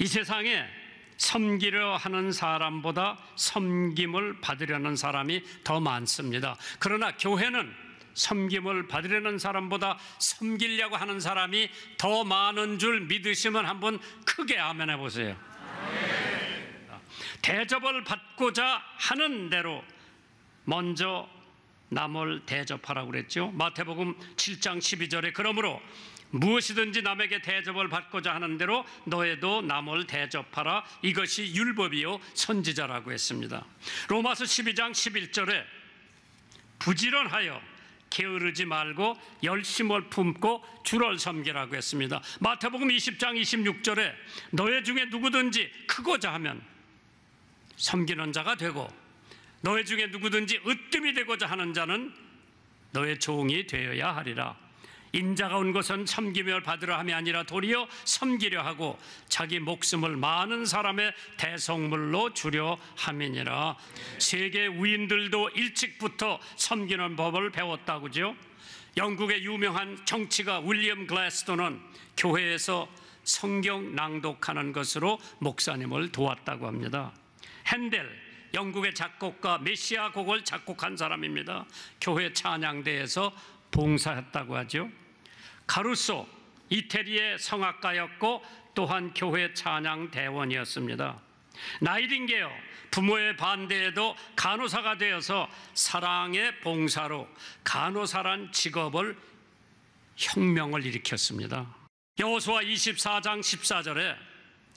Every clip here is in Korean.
이 세상에 섬기려 하는 사람보다 섬김을 받으려는 사람이 더 많습니다. 그러나 교회는 섬김을 받으려는 사람보다 섬기려고 하는 사람이 더 많은 줄 믿으시면 한번 크게 아멘 해보세요. 대접을 받고자 하는 대로 먼저 남을 대접하라고 그랬죠. 마태복음 7장 12절에 그러므로 무엇이든지 남에게 대접을 받고자 하는 대로 너희도 남을 대접하라. 이것이 율법이요 선지자라고 했습니다. 로마서 12장 11절에 부지런하여 게으르지 말고 열심을 품고 주를 섬기라고 했습니다. 마태복음 20장 26절에 너희 중에 누구든지 크고자 하면 섬기는 자가 되고 너희 중에 누구든지 으뜸이 되고자 하는 자는 너의 종이 되어야 하리라. 인자가 온 것은 섬김을 받으려 함이 아니라 도리어 섬기려 하고 자기 목숨을 많은 사람의 대성물로 주려 함이니라. 세계 우인들도 일찍부터 섬기는 법을 배웠다고죠. 영국의 유명한 정치가 윌리엄 글래스톤은 교회에서 성경 낭독하는 것으로 목사님을 도왔다고 합니다. 핸델, 영국의 작곡가 메시아 곡을 작곡한 사람입니다. 교회 찬양대에서 봉사했다고 하죠. 가루소, 이태리의 성악가였고 또한 교회 찬양 대원이었습니다. 나이팅게일, 부모의 반대에도 간호사가 되어서 사랑의 봉사로 간호사란 직업을 혁명을 일으켰습니다. 여호수아 24장 14절에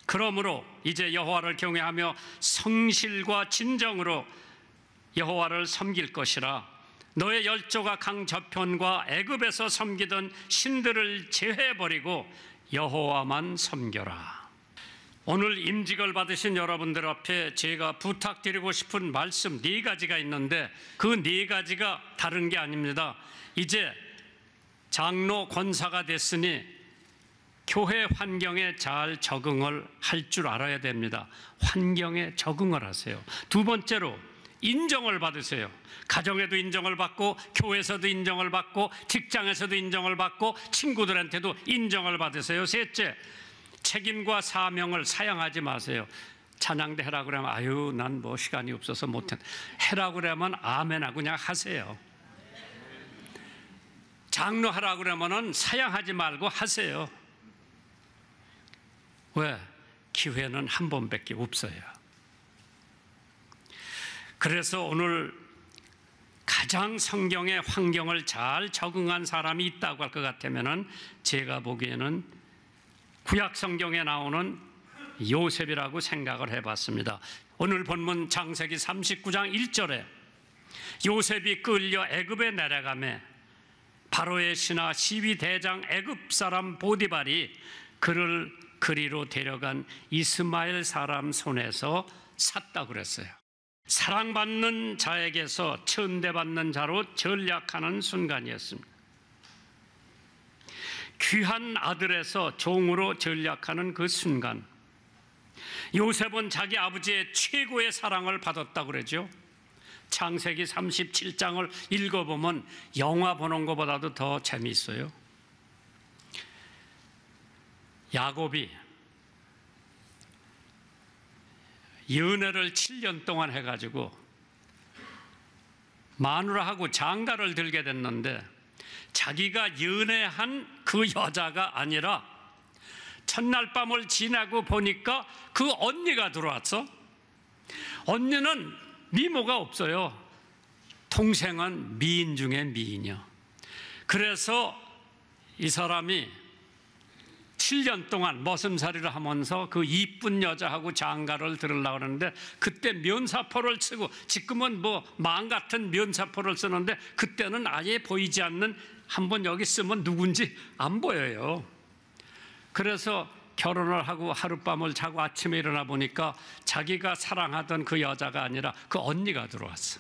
그러므로 이제 여호와를 경외하며 성실과 진정으로 여호와를 섬길 것이라. 너의 열조가 강 저편과 애굽에서 섬기던 신들을 제해버리고 여호와만 섬겨라. 오늘 임직을 받으신 여러분들 앞에 제가 부탁드리고 싶은 말씀 4가지가 있는데 그 4가지가 다른 게 아닙니다. 이제 장로 권사가 됐으니 교회 환경에 잘 적응을 할 줄 알아야 됩니다. 환경에 적응을 하세요. 두 번째로 인정을 받으세요. 가정에도 인정을 받고 교회에서도 인정을 받고 직장에서도 인정을 받고 친구들한테도 인정을 받으세요. 셋째, 책임과 사명을 사양하지 마세요. 찬양대 해라 그러면 아유 난 뭐 시간이 없어서 못해. 해라 그러면 아멘하고 그냥 하세요. 장로하라 그러면은 사양하지 말고 하세요. 왜? 기회는 한 번밖에 없어요. 그래서 오늘 가장 성경의 환경을 잘 적응한 사람이 있다고 할 것 같으면은 제가 보기에는 구약 성경에 나오는 요셉이라고 생각을 해봤습니다. 오늘 본문 창세기 39장 1절에 요셉이 끌려 애굽에 내려가매 바로의 신하 시비대장 애굽 사람 보디발이 그를 그리로 데려간 이스마엘 사람 손에서 샀다고 그랬어요. 사랑받는 자에게서 천대받는 자로 전락하는 순간이었습니다. 귀한 아들에서 종으로 전락하는 그 순간, 요셉은 자기 아버지의 최고의 사랑을 받았다고 그러죠. 창세기 37장을 읽어보면 영화 보는 것보다도 더 재미있어요. 야곱이 연애를 7년 동안 해가지고 마누라하고 장가를 들게 됐는데 자기가 연애한 그 여자가 아니라 첫날 밤을 지나고 보니까 그 언니가 들어왔어. 언니는 미모가 없어요. 동생은 미인 중에 미인이요. 그래서 이 사람이 7년 동안 머슴살이를 하면서 그 이쁜 여자하고 장가를 들으려고 하는데 그때 면사포를 쓰고, 지금은 뭐 망 같은 면사포를 쓰는데 그때는 아예 보이지 않는, 한번 여기 쓰면 누군지 안 보여요. 그래서 결혼을 하고 하룻밤을 자고 아침에 일어나 보니까 자기가 사랑하던 그 여자가 아니라 그 언니가 들어왔어.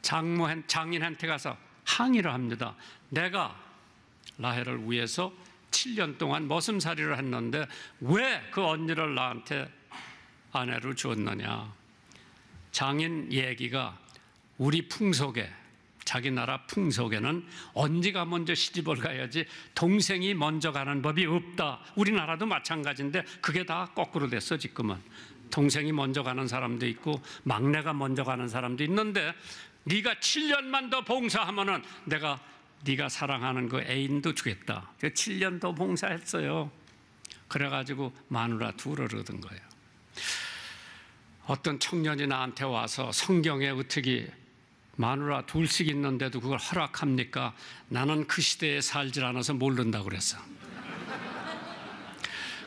장인한테 가서 항의를 합니다. 내가 라헬을 위해서 7년 동안 머슴살이를 했는데 왜 그 언니를 나한테 아내로 주었느냐. 장인 얘기가 우리 풍속에, 자기 나라 풍속에는 언니가 먼저 시집을 가야지 동생이 먼저 가는 법이 없다. 우리나라도 마찬가지인데 그게 다 거꾸로 됐어 지금은. 동생이 먼저 가는 사람도 있고 막내가 먼저 가는 사람도 있는데 네가 7년만 더 봉사하면은 내가 네가 사랑하는 그 애인도 주겠다. 7년 더 봉사했어요. 그래가지고 마누라 둘을 얻은 거예요. 어떤 청년이 나한테 와서 성경에 어떻게 마누라 둘씩 있는데도 그걸 허락합니까? 나는 그 시대에 살질 않아서 모른다고 그랬어.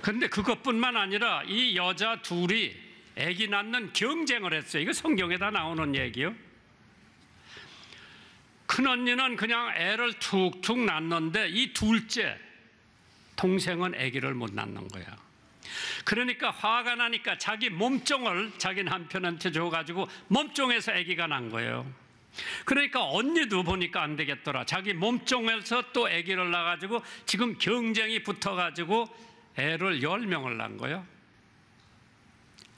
그런데 그것뿐만 아니라 이 여자 둘이 아기 낳는 경쟁을 했어요. 이거 성경에 다 나오는 얘기요. 큰언니는 그냥 애를 툭툭 낳는데 이 둘째 동생은 아기를 못 낳는 거야. 그러니까 화가 나니까 자기 몸종을 자기 남편한테 줘가지고 몸종에서 아기가 난 거예요. 그러니까 언니도 보니까 안 되겠더라. 자기 몸종에서 또 아기를 낳아가지고 지금 경쟁이 붙어가지고 애를 10명을 낳은 거예요.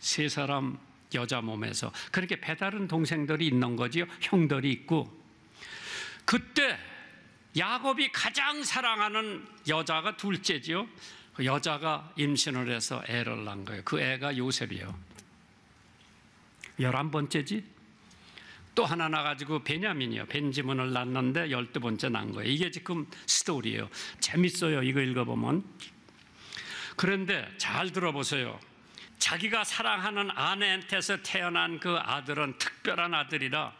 3사람 여자 몸에서. 그렇게 배다른 동생들이 있는 거지요. 형들이 있고. 그때 야곱이 가장 사랑하는 여자가 둘째지요. 그 여자가 임신을 해서 애를 낳은 거예요. 그 애가 요셉이에요. 11번째지. 또 하나 나가지고 베냐민이요. 벤지문을 낳았는데 12번째 난 거예요. 이게 지금 스토리예요. 재밌어요. 이거 읽어보면. 그런데 잘 들어보세요. 자기가 사랑하는 아내한테서 태어난 그 아들은 특별한 아들이라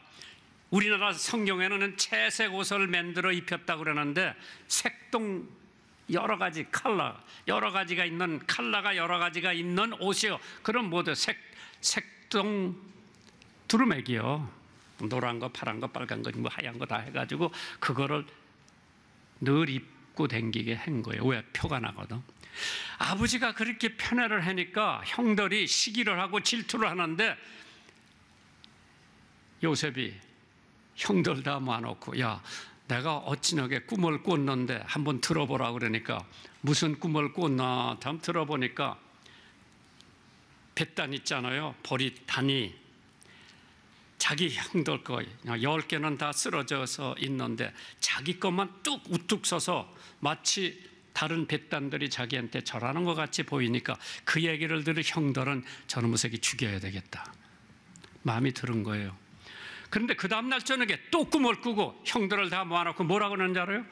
우리나라 성경에는 채색 옷을 만들어 입혔다고 그러는데 색동 여러 가지 컬러, 여러 가지가 있는 컬러가 여러 가지가 있는 옷이요. 그럼 모두 색동 두루맥이요. 노란 거, 파란 거, 빨간 거, 뭐 하얀 거 다 해가지고 그거를 늘 입고 댕기게 한 거예요. 왜? 표가 나거든. 아버지가 그렇게 편애를 하니까 형들이 시기를 하고 질투를 하는데 요셉이 형들 다 모아놓고 야 내가 어찌나게 꿈을 꿨는데 한번 들어보라 그러니까 무슨 꿈을 꿨나 한번 들어보니까 뱃단 있잖아요. 보리단이 자기 형들 거 10개는 다 쓰러져서 있는데 자기 것만 뚝 우뚝 서서 마치 다른 뱃단들이 자기한테 절하는 것 같이 보이니까 그 얘기를 들은 형들은 저놈의 새끼 죽여야 되겠다 마음이 들은 거예요. 그런데 그 다음날 저녁에 또 꿈을 꾸고 형들을 다 모아놓고 뭐라고 하는지 알아요?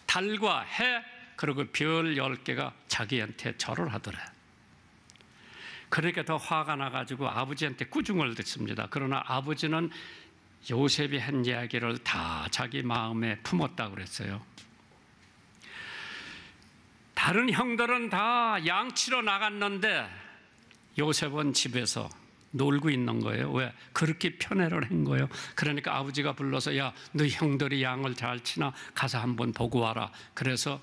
달과 해 그리고 별 10개가 자기한테 절을 하더래. 그러니까 더 화가 나가지고 아버지한테 꾸중을 듣습니다. 그러나 아버지는 요셉이 한 이야기를 다 자기 마음에 품었다고 그랬어요. 다른 형들은 다 양치러 나갔는데 요셉은 집에서 놀고 있는 거예요. 왜? 그렇게 편애를 한 거예요. 그러니까 아버지가 불러서 야, 너 형들이 양을 잘 치나 가서 한번 보고 와라. 그래서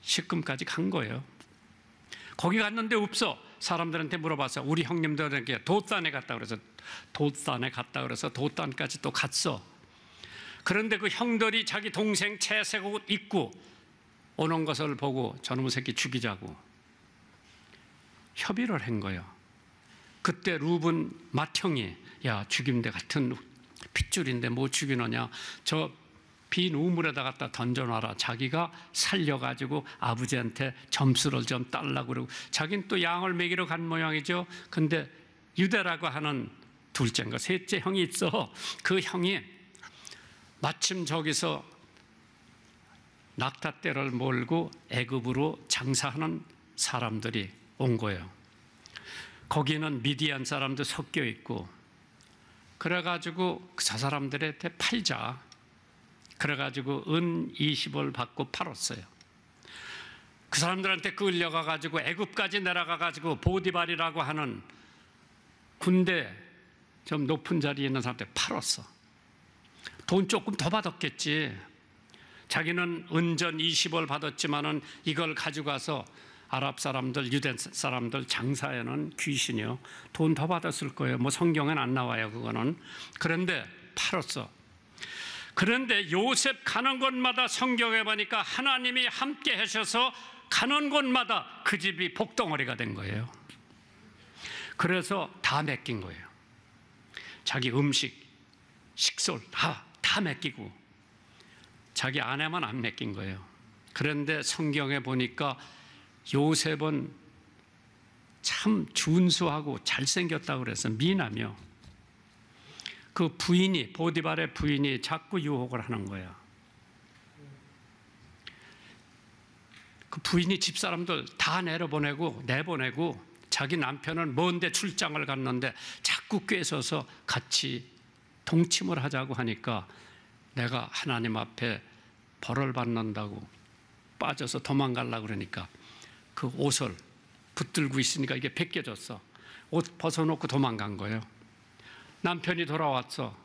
식금까지 간 거예요. 거기 갔는데 없어. 사람들한테 물어봤어. 우리 형님들에게 돛단에 갔다 그래서 돛단에 갔다 그래서 돛단까지 또 갔어. 그런데 그 형들이 자기 동생 채색 옷 입고 오는 것을 보고 저놈의 새끼 죽이자고 협의를 한 거예요. 그때 루븐 맏형이 야 죽임대 같은 핏줄인데 뭐 죽이느냐 저 빈 우물에다 갖다 던져놔라. 자기가 살려가지고 아버지한테 점수를 좀 달라고 그러고 자기는 또 양을 먹이러 간 모양이죠. 근데 유대라고 하는 둘째인가 셋째 형이 있어. 그 형이 마침 저기서 낙타떼를 몰고 애굽으로 장사하는 사람들이 온 거예요. 거기는 미디안 사람도 섞여 있고 그래가지고 저 사람들한테 팔자. 그래가지고 은 20을 받고 팔았어요. 그 사람들한테 끌려가가지고 애굽까지 내려가가지고 보디발이라고 하는 군대 좀 높은 자리에 있는 사람한테 팔았어. 돈 조금 더 받았겠지. 자기는 은전 20을 받았지만은 이걸 가져가서 아랍 사람들, 유대 사람들 장사에는 귀신이요. 돈 더 받았을 거예요. 뭐 성경엔 안 나와요, 그거는. 그런데 팔았어. 그런데 요셉 가는 곳마다 성경에 보니까 하나님이 함께 하셔서 가는 곳마다 그 집이 복덩어리가 된 거예요. 그래서 다 맡긴 거예요. 자기 음식, 식솔 다 맡기고 자기 아내만 안 맡긴 거예요. 그런데 성경에 보니까 요셉은 참 준수하고 잘생겼다고 그래서 미남이요. 그 부인이, 보디발의 부인이 자꾸 유혹을 하는 거야. 그 부인이 집사람들 다 내보내고 자기 남편은 먼데 출장을 갔는데 자꾸 꿰서서 같이 동침을 하자고 하니까 내가 하나님 앞에 벌을 받는다고 빠져서 도망가려고 그러니까 그 옷을 붙들고 있으니까 이게 벗겨졌어. 옷 벗어놓고 도망간 거예요. 남편이 돌아왔어.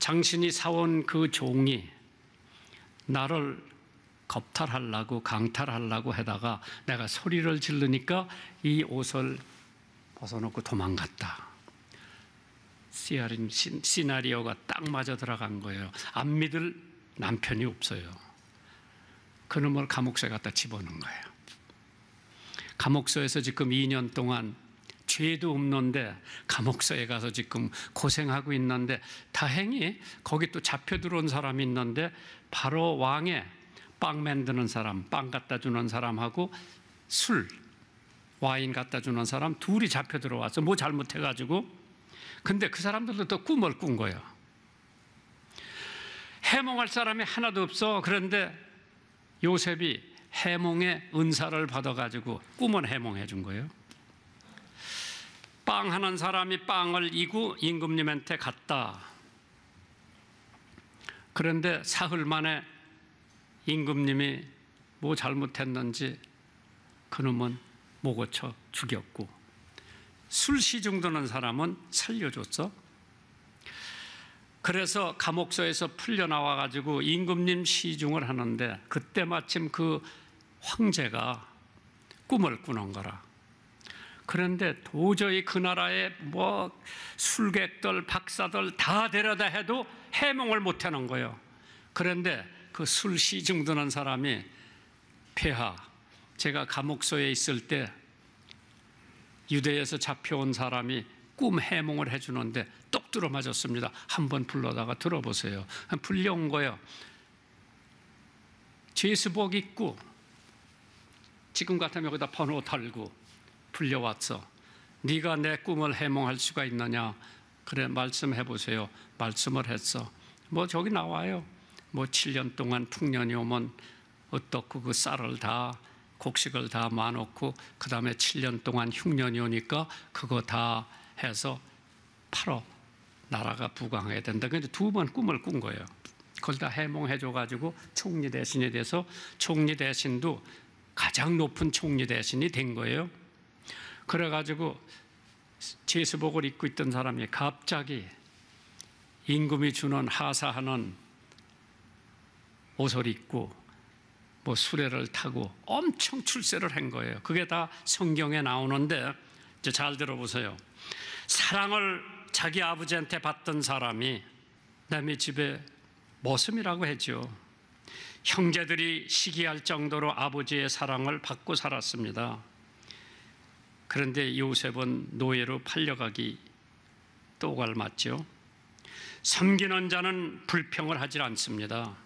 당신이 사온 그 종이 나를 겁탈하려고 강탈하려고 하다가 내가 소리를 지르니까 이 옷을 벗어놓고 도망갔다. 시나리오가 딱 맞아 들어간 거예요. 안 믿을 남편이 없어요. 그놈을 감옥소에 갖다 집어넣은 거예요. 감옥소에서 지금 2년 동안 죄도 없는데 감옥소에 가서 지금 고생하고 있는데 다행히 거기 또 잡혀 들어온 사람이 있는데 바로 왕의 빵 만드는 사람, 빵 갖다 주는 사람하고 술, 와인 갖다 주는 사람 둘이 잡혀 들어와서 뭐 잘못해가지고 근데 그 사람들도 또 꿈을 꾼 거예요. 해몽할 사람이 하나도 없어. 그런데 요셉이 해몽의 은사를 받아가지고 꿈을 해몽해 준 거예요. 빵 하는 사람이 빵을 이고 임금님한테 갔다. 그런데 사흘 만에 임금님이 뭐 잘못했는지 그놈은 못 고쳐 죽였고 술 시중 드는 사람은 살려줬어. 그래서 감옥소에서 풀려나와 가지고 임금님 시중을 하는데 그때 마침 그 황제가 꿈을 꾸는 거라. 그런데 도저히 그 나라에 뭐 술객들, 박사들 다 데려다 해도 해몽을 못 하는 거예요. 그런데 그 술 시중 드는 사람이 폐하, 제가 감옥소에 있을 때 유대에서 잡혀온 사람이 꿈 해몽을 해주는데 똑 들어맞았습니다. 한번 불러다가 들어보세요. 불려온 거예요. 죄수복 입고 지금 같으면 여기다 번호 달고 불려왔어. 네가 내 꿈을 해몽할 수가 있느냐? 그래 말씀해 보세요. 말씀을 했어. 뭐 저기 나와요. 뭐 7년 동안 풍년이 오면 어떻고 그 쌀을 다 곡식을 다 마놓고 그 다음에 7년 동안 흉년이 오니까 그거 다 해서 팔어 나라가 부강해야 된다. 근데 2번 꿈을 꾼 거예요. 그걸 다 해몽해줘가지고 총리 대신이 돼서 총리 대신도 가장 높은 총리 대신이 된 거예요. 그래가지고 제수복을 입고 있던 사람이 갑자기 임금이 주는 하사하는 옷을 입고 뭐 수레를 타고 엄청 출세를 한 거예요. 그게 다 성경에 나오는데 이제 잘 들어보세요. 사랑을 자기 아버지한테 받던 사람이 남의 집에 머슴이라고 했죠. 형제들이 시기할 정도로 아버지의 사랑을 받고 살았습니다. 그런데 요셉은 노예로 팔려가기 또 닮았죠. 섬기는 자는 불평을 하지 않습니다.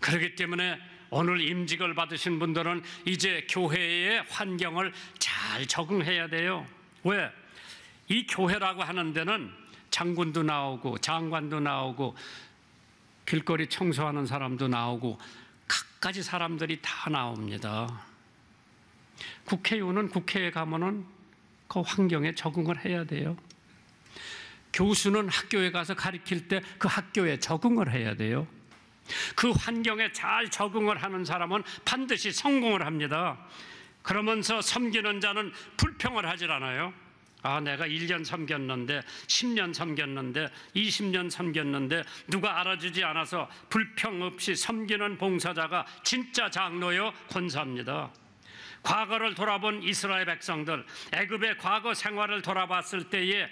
그렇기 때문에 오늘 임직을 받으신 분들은 이제 교회의 환경을 잘 적응해야 돼요. 왜? 이 교회라고 하는 데는 장군도 나오고 장관도 나오고 길거리 청소하는 사람도 나오고 갖가지 사람들이 다 나옵니다. 국회의원은 국회에 가면은 그 환경에 적응을 해야 돼요. 교수는 학교에 가서 가르칠 때 그 학교에 적응을 해야 돼요. 그 환경에 잘 적응을 하는 사람은 반드시 성공을 합니다. 그러면서 섬기는 자는 불평을 하질 않아요. 아, 내가 1년 섬겼는데 10년 섬겼는데 20년 섬겼는데 누가 알아주지 않아서 불평 없이 섬기는 봉사자가 진짜 장로요 권사입니다. 과거를 돌아본 이스라엘 백성들, 애굽의 과거 생활을 돌아봤을 때에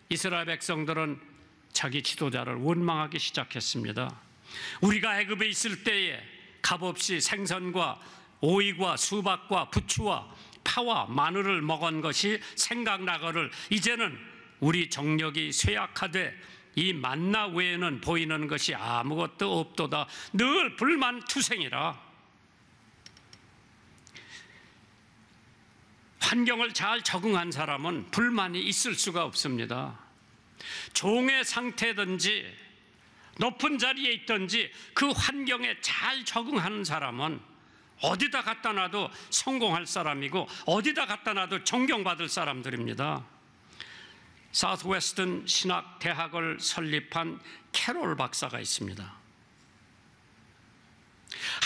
이스라엘 백성들은 자기 지도자를 원망하기 시작했습니다. 우리가 애굽에 있을 때에 값없이 생선과 오이과 수박과 부추와 파와 마늘을 먹은 것이 생각나거늘 이제는 우리 정력이 쇠약하되 이 만나 외에는 보이는 것이 아무것도 없도다. 늘 불만투생이라. 환경을 잘 적응한 사람은 불만이 있을 수가 없습니다. 종의 상태든지 높은 자리에 있든지 그 환경에 잘 적응하는 사람은 어디다 갖다 놔도 성공할 사람이고 어디다 갖다 놔도 존경받을 사람들입니다. 사우스웨스턴 신학대학을 설립한 캐롤 박사가 있습니다.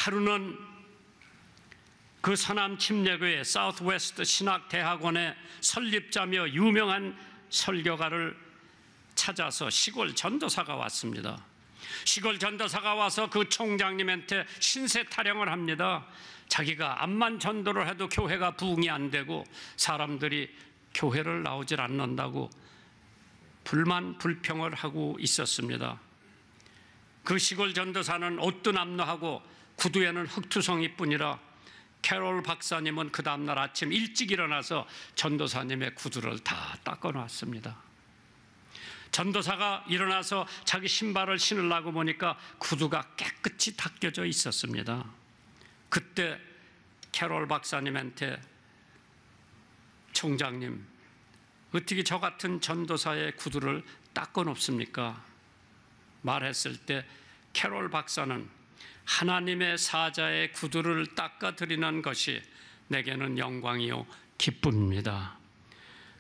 하루는 그 서남 침례교회 사우스웨스트 신학대학원의 설립자며 유명한 설교가를 찾아서 시골 전도사가 왔습니다. 시골 전도사가 와서 그 총장님한테 신세 타령을 합니다. 자기가 암만 전도를 해도 교회가 부흥이 안 되고 사람들이 교회를 나오질 않는다고 불만 불평을 하고 있었습니다. 그 시골 전도사는 옷도 남루하고 구두에는 흙투성이 뿐이라 캐롤 박사님은 그 다음날 아침 일찍 일어나서 전도사님의 구두를 다 닦아놨습니다. 전도사가 일어나서 자기 신발을 신으려고 보니까 구두가 깨끗이 닦여져 있었습니다. 그때 캐롤 박사님한테 총장님, 어떻게 저 같은 전도사의 구두를 닦아놓습니까? 말했을 때 캐롤 박사는 하나님의 사자의 구두를 닦아드리는 것이 내게는 영광이요 기쁨입니다.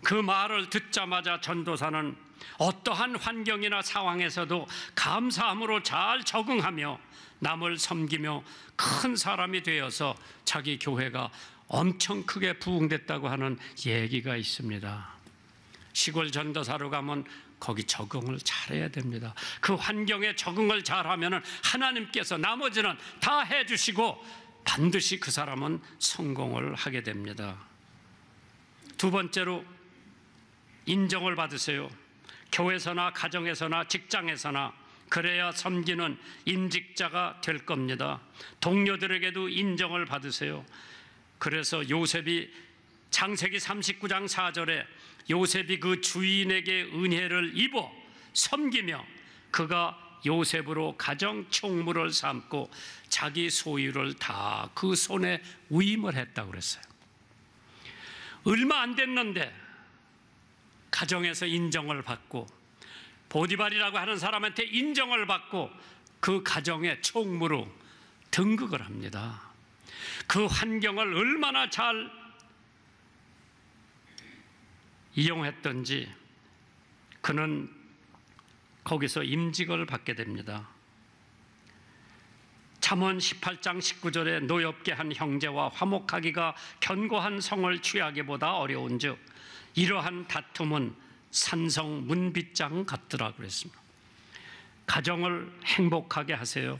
그 말을 듣자마자 전도사는 어떠한 환경이나 상황에서도 감사함으로 잘 적응하며 남을 섬기며 큰 사람이 되어서 자기 교회가 엄청 크게 부흥됐다고 하는 얘기가 있습니다. 시골 전도사로 가면 거기 적응을 잘해야 됩니다. 그 환경에 적응을 잘하면 하나님께서 나머지는 다 해주시고 반드시 그 사람은 성공을 하게 됩니다. 두 번째로 인정을 받으세요. 교회에서나 가정에서나 직장에서나 그래야 섬기는 임직자가 될 겁니다. 동료들에게도 인정을 받으세요. 그래서 요셉이 창세기 39장 4절에 요셉이 그 주인에게 은혜를 입어 섬기며 그가 요셉으로 가정 총무를 삼고 자기 소유를 다 그 손에 위임을 했다고 그랬어요. 얼마 안 됐는데 가정에서 인정을 받고 보디발이라고 하는 사람한테 인정을 받고 그 가정의 총무로 등극을 합니다. 그 환경을 얼마나 잘 이용했던지 그는 거기서 임직을 받게 됩니다. 잠언 18장 19절에 노엽게 한 형제와 화목하기가 견고한 성을 취하기보다 어려운즉 이러한 다툼은 산성 문빗장 같더라 그랬습니다. 가정을 행복하게 하세요.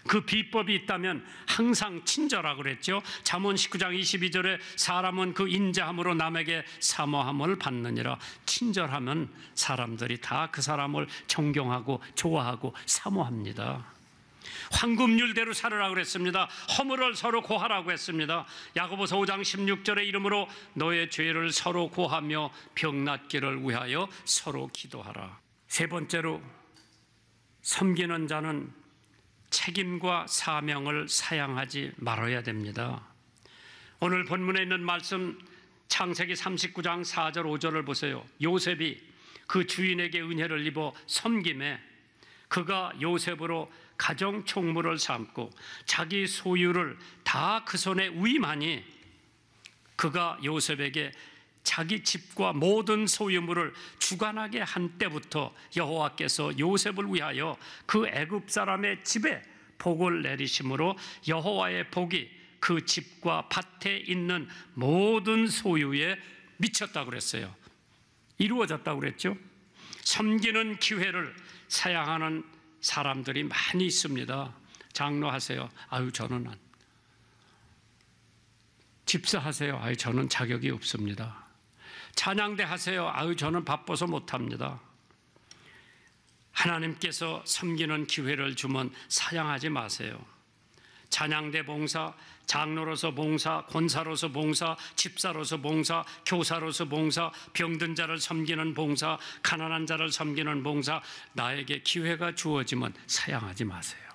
그 비법이 있다면 항상 친절하고 그랬죠. 잠언 19장 22절에 사람은 그 인자함으로 남에게 사모함을 받느니라. 친절하면 사람들이 다 그 사람을 존경하고 좋아하고 사모합니다. 황금률대로 살으라고 그랬습니다. 허물을 서로 고하라고 했습니다. 야고보서 5장 16절에 이름으로 너의 죄를 서로 고하며 병 낫기를 위하여 서로 기도하라. 세 번째로 섬기는 자는 책임과 사명을 사양하지 말아야 됩니다. 오늘 본문에 있는 말씀 창세기 39장 4절 5절을 보세요. 요셉이 그 주인에게 은혜를 입어 섬김에 그가 요셉으로 가정 총무를 삼고 자기 소유를 다 그 손에 위임하니 그가 요셉에게 자기 집과 모든 소유물을 주관하게 한 때부터 여호와께서 요셉을 위하여 그 애굽 사람의 집에 복을 내리심으로 여호와의 복이 그 집과 밭에 있는 모든 소유에 미쳤다고 그랬어요. 이루어졌다고 그랬죠. 섬기는 기회를 사양하는 사람들이 많이 있습니다. 장로하세요. 아유 저는 집사하세요. 아유, 저는 자격이 없습니다. 찬양대 하세요. 아유, 저는 바빠서 못합니다. 하나님께서 섬기는 기회를 주면 사양하지 마세요. 찬양대 봉사, 장로로서 봉사, 권사로서 봉사, 집사로서 봉사, 교사로서 봉사, 병든 자를 섬기는 봉사, 가난한 자를 섬기는 봉사, 나에게 기회가 주어지면 사양하지 마세요.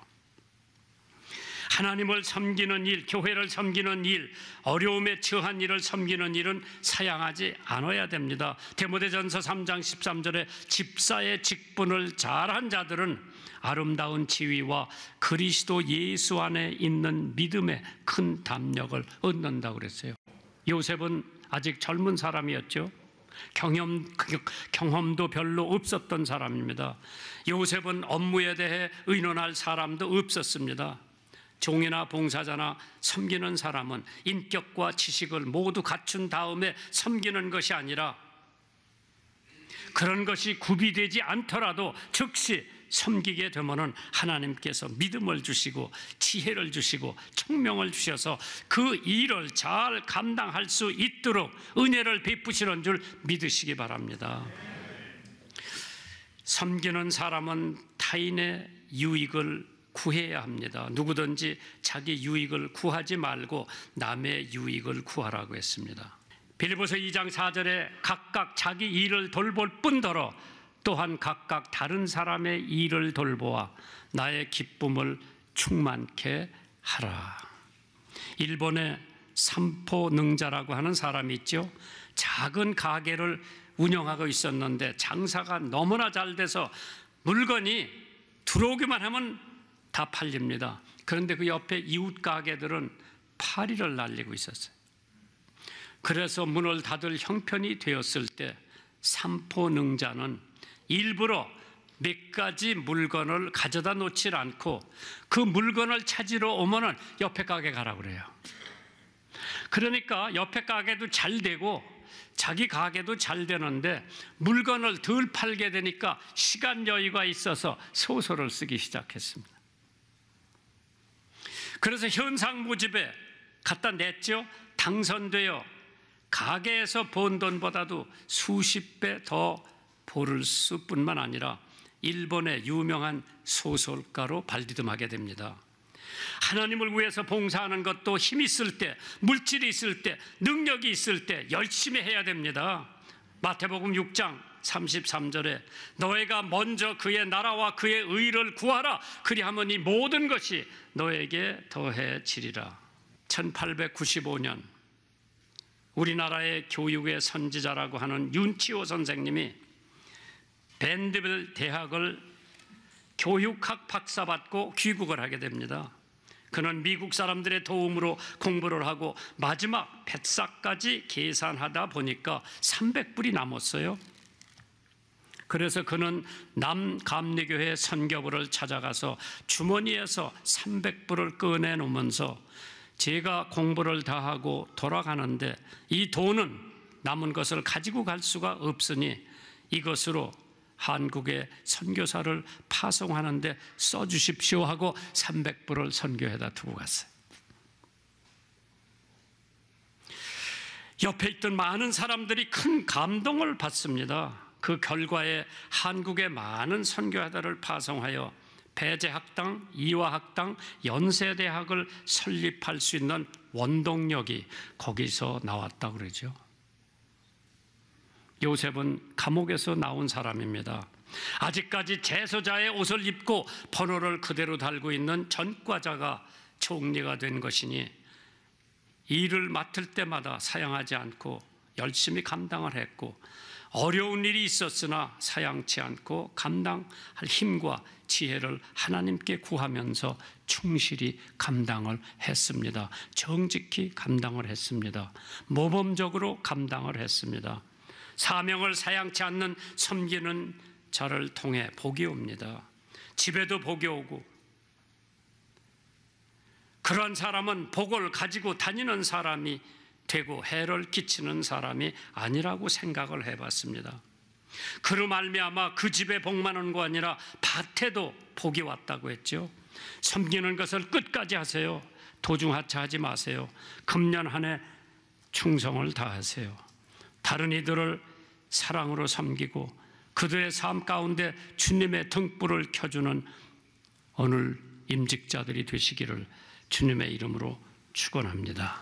하나님을 섬기는 일, 교회를 섬기는 일, 어려움에 처한 일을 섬기는 일은 사양하지 않아야 됩니다. 디모데전서 3장 13절에 집사의 직분을 잘한 자들은 아름다운 지위와 그리스도 예수 안에 있는 믿음의 큰 담력을 얻는다고 그랬어요. 요셉은 아직 젊은 사람이었죠. 경험도 별로 없었던 사람입니다. 요셉은 업무에 대해 의논할 사람도 없었습니다. 종이나 봉사자나 섬기는 사람은 인격과 지식을 모두 갖춘 다음에 섬기는 것이 아니라 그런 것이 구비되지 않더라도 즉시 섬기게 되면은 하나님께서 믿음을 주시고 지혜를 주시고 총명을 주셔서 그 일을 잘 감당할 수 있도록 은혜를 베푸시는 줄 믿으시기 바랍니다. 섬기는 사람은 타인의 유익을 구해야 합니다. 누구든지 자기 유익을 구하지 말고 남의 유익을 구하라고 했습니다. 빌립보서 2장 4절에 각각 자기 일을 돌볼 뿐더러 또한 각각 다른 사람의 일을 돌보아 나의 기쁨을 충만케 하라. 일본의 삼포능자라고 하는 사람이 있죠. 작은 가게를 운영하고 있었는데 장사가 너무나 잘 돼서 물건이 들어오기만 하면 다 팔립니다. 그런데 그 옆에 이웃 가게들은 파리를 날리고 있었어요. 그래서 문을 닫을 형편이 되었을 때 삼포능자는 일부러 몇 가지 물건을 가져다 놓질 않고 그 물건을 찾으러 오면은 옆에 가게 가라고 그래요. 그러니까 옆에 가게도 잘 되고 자기 가게도 잘 되는데 물건을 덜 팔게 되니까 시간 여유가 있어서 소설을 쓰기 시작했습니다. 그래서 현상 모집에 갖다 냈죠. 당선되어 가게에서 번 돈보다도 수십 배 더 벌을 수뿐만 아니라 일본의 유명한 소설가로 발디듬하게 됩니다. 하나님을 위해서 봉사하는 것도 힘 있을 때, 물질이 있을 때, 능력이 있을 때 열심히 해야 됩니다. 마태복음 6장 33절에 너희가 먼저 그의 나라와 그의 의를 구하라. 그리하면 이 모든 것이 너에게 더해지리라. 1895년 우리나라의 교육의 선지자라고 하는 윤치호 선생님이 밴드빌 대학을 교육학 박사 받고 귀국을 하게 됩니다. 그는 미국 사람들의 도움으로 공부를 하고 마지막 뱃사까지 계산하다 보니까 300불이 남았어요. 그래서 그는 남감리교회 선교부를 찾아가서 주머니에서 300불을 꺼내놓으면서 제가 공부를 다 하고 돌아가는데 이 돈은 남은 것을 가지고 갈 수가 없으니 이것으로 한국의 선교사를 파송하는데 써주십시오 하고 300불을 선교에다 두고 갔어요. 옆에 있던 많은 사람들이 큰 감동을 받습니다. 그 결과에 한국의 많은 선교사들을 파송하여 배재학당, 이화학당, 연세대학을 설립할 수 있는 원동력이 거기서 나왔다고 그러죠. 요셉은 감옥에서 나온 사람입니다. 아직까지 재소자의 옷을 입고 번호를 그대로 달고 있는 전과자가 총리가 된 것이니 일을 맡을 때마다 사양하지 않고 열심히 감당을 했고 어려운 일이 있었으나 사양치 않고 감당할 힘과 지혜를 하나님께 구하면서 충실히 감당을 했습니다. 정직히 감당을 했습니다. 모범적으로 감당을 했습니다. 사명을 사양치 않는 섬기는 자를 통해 복이 옵니다. 집에도 복이 오고 그런 사람은 복을 가지고 다니는 사람이 되고 해를 끼치는 사람이 아니라고 생각을 해봤습니다. 그로 말미암아 그 집에 복만 온 거 아니라 밭에도 복이 왔다고 했죠. 섬기는 것을 끝까지 하세요. 도중하차하지 마세요. 금년 한 해 충성을 다하세요. 다른 이들을 사랑으로 섬기고 그들의 삶 가운데 주님의 등불을 켜주는 오늘 임직자들이 되시기를 주님의 이름으로 축원합니다.